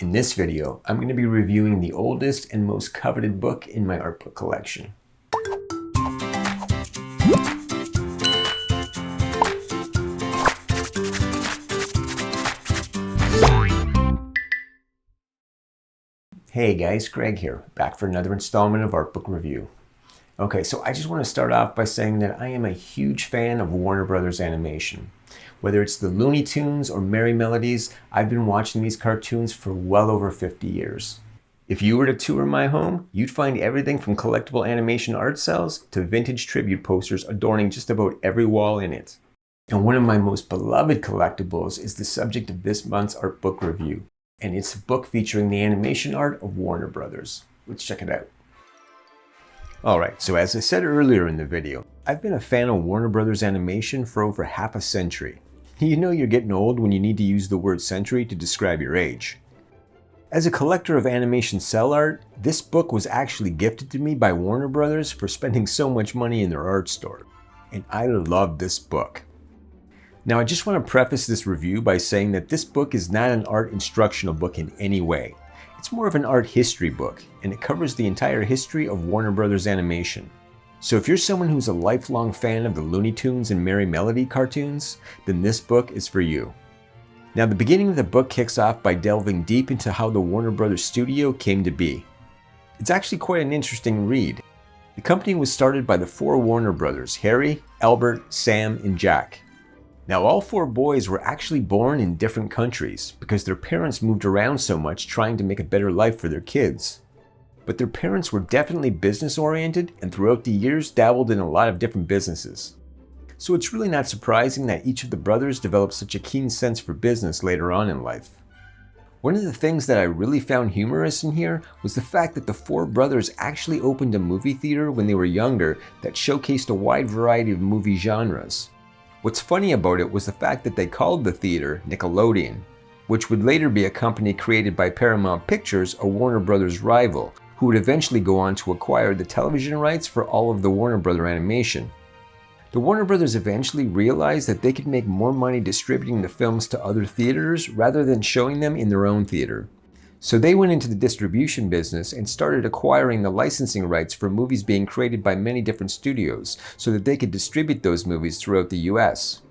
In this video, I'm going to be reviewing the oldest and most coveted book in my art book collection. Hey guys, Greg here, back for another installment of Art Book Review. Okay, so I just want to start off by saying that I am a huge fan of Warner Brothers animation. Whether it's the Looney Tunes or Merry Melodies, I've been watching these cartoons for well over 50 years. If you were to tour my home, you'd find everything from collectible animation art cells to vintage tribute posters adorning just about every wall in it. And one of my most beloved collectibles is the subject of this month's art book review, and it's a book featuring the animation art of Warner Brothers. Let's check it out. Alright, so as I said earlier in the video, I've been a fan of Warner Brothers animation for over half a century. You know you're getting old when you need to use the word century to describe your age. As a collector of animation cell art, this book was actually gifted to me by Warner Brothers for spending so much money in their art store. And I love this book. Now I just want to preface this review by saying that this book is not an art instructional book in any way. It's more of an art history book, and it covers the entire history of Warner Brothers animation. So if you're someone who's a lifelong fan of the Looney Tunes and Merry Melody cartoons, then this book is for you. Now the beginning of the book kicks off by delving deep into how the Warner Brothers studio came to be. It's actually quite an interesting read. The company was started by the four Warner brothers, Harry, Albert, Sam, and Jack. Now all four boys were actually born in different countries because their parents moved around so much trying to make a better life for their kids. But their parents were definitely business oriented and throughout the years dabbled in a lot of different businesses. So it's really not surprising that each of the brothers developed such a keen sense for business later on in life. One of the things that I really found humorous in here was the fact that the four brothers actually opened a movie theater when they were younger that showcased a wide variety of movie genres. What's funny about it was the fact that they called the theater Nickelodeon, which would later be a company created by Paramount Pictures, a Warner Brothers rival, who would eventually go on to acquire the television rights for all of the Warner Brother animation. The Warner Brothers eventually realized that they could make more money distributing the films to other theaters rather than showing them in their own theater. So they went into the distribution business and started acquiring the licensing rights for movies being created by many different studios so that they could distribute those movies throughout the US.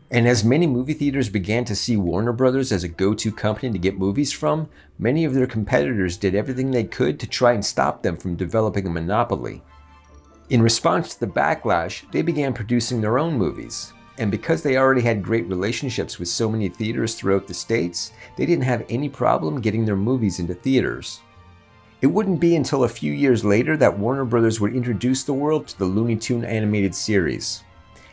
And as many movie theaters began to see Warner Brothers as a go-to company to get movies from, many of their competitors did everything they could to try and stop them from developing a monopoly. In response to the backlash, they began producing their own movies. And because they already had great relationships with so many theaters throughout the States, they didn't have any problem getting their movies into theaters. It wouldn't be until a few years later that Warner Brothers would introduce the world to the Looney Tune animated series.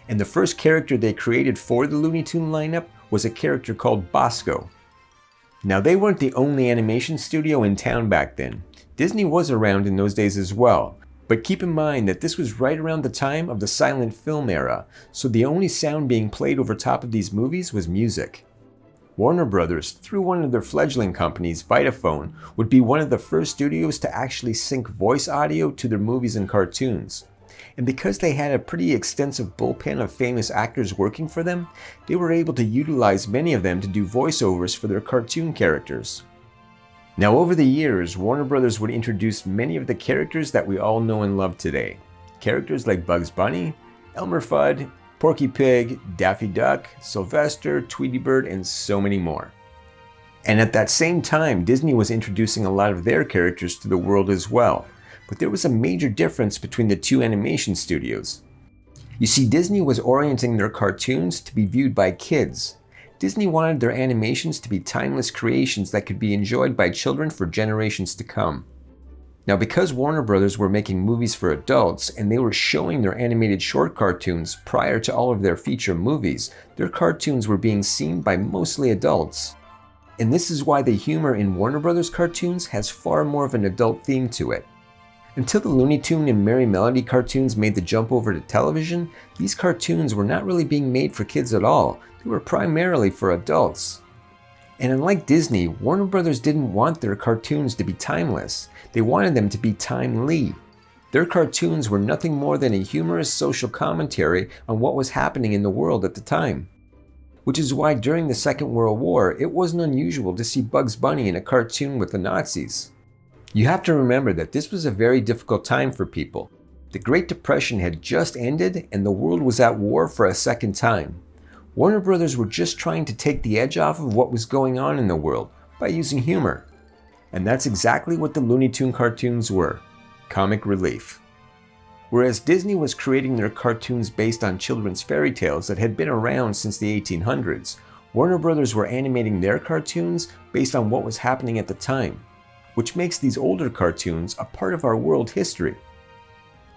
And the first character they created for the Looney Tune lineup was a character called Bosco. Now they weren't the only animation studio in town back then. Disney was around in those days as well. But keep in mind that this was right around the time of the silent film era, so the only sound being played over top of these movies was music. Warner Brothers, through one of their fledgling companies, Vitaphone, would be one of the first studios to actually sync voice audio to their movies and cartoons. And because they had a pretty extensive bullpen of famous actors working for them, they were able to utilize many of them to do voiceovers for their cartoon characters. Now over the years, Warner Brothers would introduce many of the characters that we all know and love today. Characters like Bugs Bunny, Elmer Fudd, Porky Pig, Daffy Duck, Sylvester, Tweety Bird, and so many more. And at that same time, Disney was introducing a lot of their characters to the world as well. But there was a major difference between the two animation studios. You see, Disney was orienting their cartoons to be viewed by kids. Disney wanted their animations to be timeless creations that could be enjoyed by children for generations to come. Now because Warner Brothers were making movies for adults and they were showing their animated short cartoons prior to all of their feature movies, their cartoons were being seen by mostly adults. And this is why the humor in Warner Brothers cartoons has far more of an adult theme to it. Until the Looney Tune and Merry Melody cartoons made the jump over to television, these cartoons were not really being made for kids at all. They were primarily for adults. And unlike Disney, Warner Brothers didn't want their cartoons to be timeless. They wanted them to be timely. Their cartoons were nothing more than a humorous social commentary on what was happening in the world at the time. which is why during the Second World War, it wasn't unusual to see Bugs Bunny in a cartoon with the Nazis. You have to remember that this was a very difficult time for people. The Great Depression had just ended and the world was at war for a second time. Warner Brothers were just trying to take the edge off of what was going on in the world by using humor. And that's exactly what the Looney Tune cartoons were, comic relief. Whereas Disney was creating their cartoons based on children's fairy tales that had been around since the 1800s, Warner Brothers were animating their cartoons based on what was happening at the time, which makes these older cartoons a part of our world history.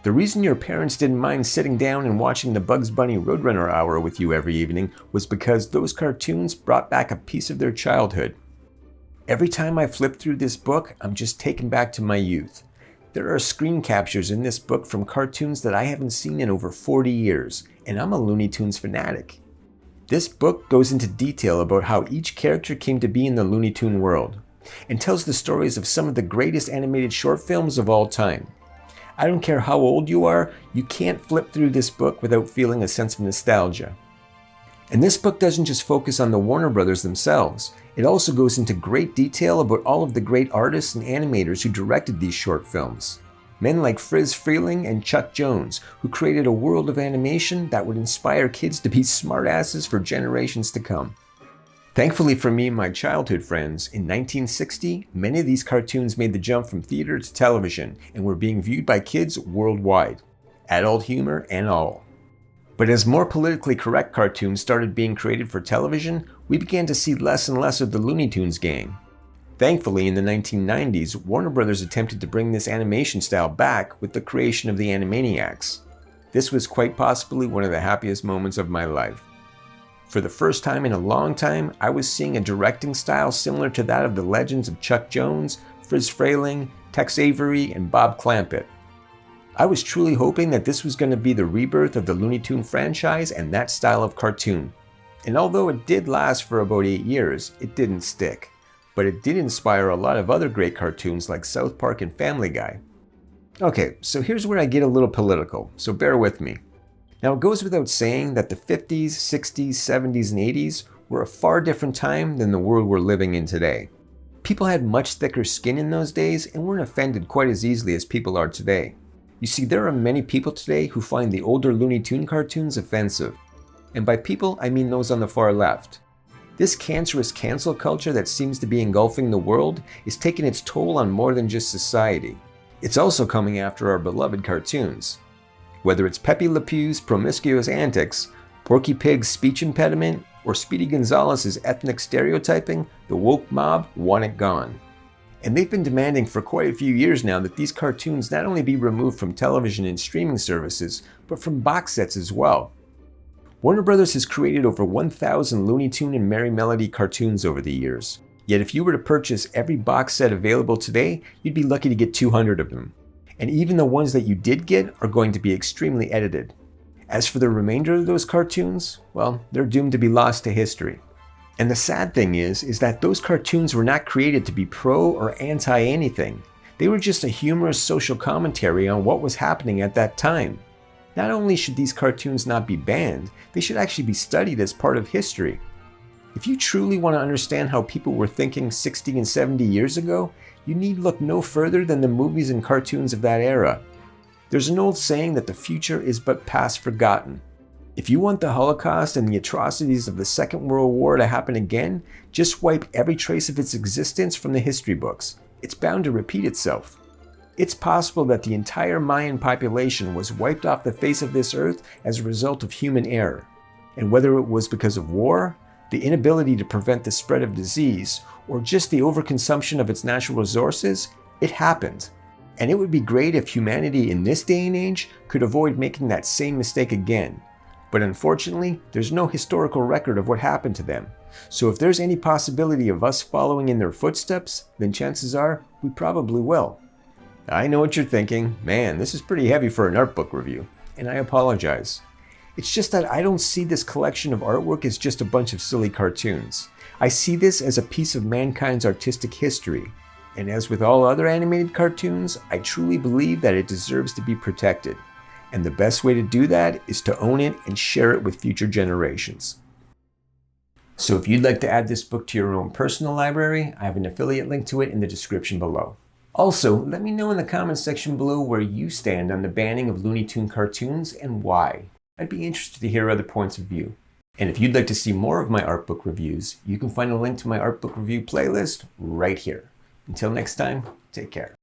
The reason your parents didn't mind sitting down and watching the Bugs Bunny Roadrunner Hour with you every evening was because those cartoons brought back a piece of their childhood. Every time I flip through this book, I'm just taken back to my youth. There are screen captures in this book from cartoons that I haven't seen in over 40 years, and I'm a Looney Tunes fanatic. This book goes into detail about how each character came to be in the Looney Tune world, and tells the stories of some of the greatest animated short films of all time. I don't care how old you are, you can't flip through this book without feeling a sense of nostalgia. And this book doesn't just focus on the Warner Brothers themselves, it also goes into great detail about all of the great artists and animators who directed these short films. Men like Friz Freleng and Chuck Jones, who created a world of animation that would inspire kids to be smartasses for generations to come. Thankfully for me and my childhood friends, in 1960, many of these cartoons made the jump from theater to television and were being viewed by kids worldwide, adult humor and all. But as more politically correct cartoons started being created for television, we began to see less and less of the Looney Tunes gang. Thankfully, in the 1990s, Warner Brothers attempted to bring this animation style back with the creation of the Animaniacs. This was quite possibly one of the happiest moments of my life. For the first time in a long time, I was seeing a directing style similar to that of the legends of Chuck Jones, Friz Freleng, Tex Avery, and Bob Clampett. I was truly hoping that this was going to be the rebirth of the Looney Tune franchise and that style of cartoon. And although it did last for about 8 years, it didn't stick. But it did inspire a lot of other great cartoons like South Park and Family Guy. Okay, so here's where I get a little political, so bear with me. Now it goes without saying that the 50s, 60s, 70s, and 80s were a far different time than the world we're living in today. People had much thicker skin in those days and weren't offended quite as easily as people are today. You see, there are many people today who find the older Looney Tune cartoons offensive. And by people, I mean those on the far left. This cancerous cancel culture that seems to be engulfing the world is taking its toll on more than just society. It's also coming after our beloved cartoons. Whether it's Pepe Le Pew's promiscuous antics, Porky Pig's speech impediment, or Speedy Gonzalez's ethnic stereotyping, the woke mob want it gone. And they've been demanding for quite a few years now that these cartoons not only be removed from television and streaming services, but from box sets as well. Warner Brothers has created over 1,000 Looney Tune and Merry Melody cartoons over the years. Yet if you were to purchase every box set available today, you'd be lucky to get 200 of them. And even the ones that you did get are going to be extremely edited. As for the remainder of those cartoons, well, they're doomed to be lost to history. And the sad thing is that those cartoons were not created to be pro or anti anything. They were just a humorous social commentary on what was happening at that time. Not only should these cartoons not be banned, they should actually be studied as part of history. If you truly want to understand how people were thinking 60 and 70 years ago, you need look no further than the movies and cartoons of that era. There's an old saying that the future is but past forgotten. If you want the Holocaust and the atrocities of the Second World War to happen again, just wipe every trace of its existence from the history books. It's bound to repeat itself. It's possible that the entire Mayan population was wiped off the face of this earth as a result of human error. And whether it was because of war, the inability to prevent the spread of disease, or just the overconsumption of its natural resources, it happened. And it would be great if humanity in this day and age could avoid making that same mistake again. But unfortunately, there's no historical record of what happened to them. So if there's any possibility of us following in their footsteps, then chances are we probably will. I know what you're thinking, man, this is pretty heavy for an art book review, and I apologize. It's just that I don't see this collection of artwork as just a bunch of silly cartoons. I see this as a piece of mankind's artistic history. And as with all other animated cartoons, I truly believe that it deserves to be protected. And the best way to do that is to own it and share it with future generations. So if you'd like to add this book to your own personal library, I have an affiliate link to it in the description below. Also, let me know in the comments section below where you stand on the banning of Looney Tunes cartoons and why. I'd be interested to hear other points of view. And if you'd like to see more of my art book reviews, you can find a link to my art book review playlist right here. Until next time, take care.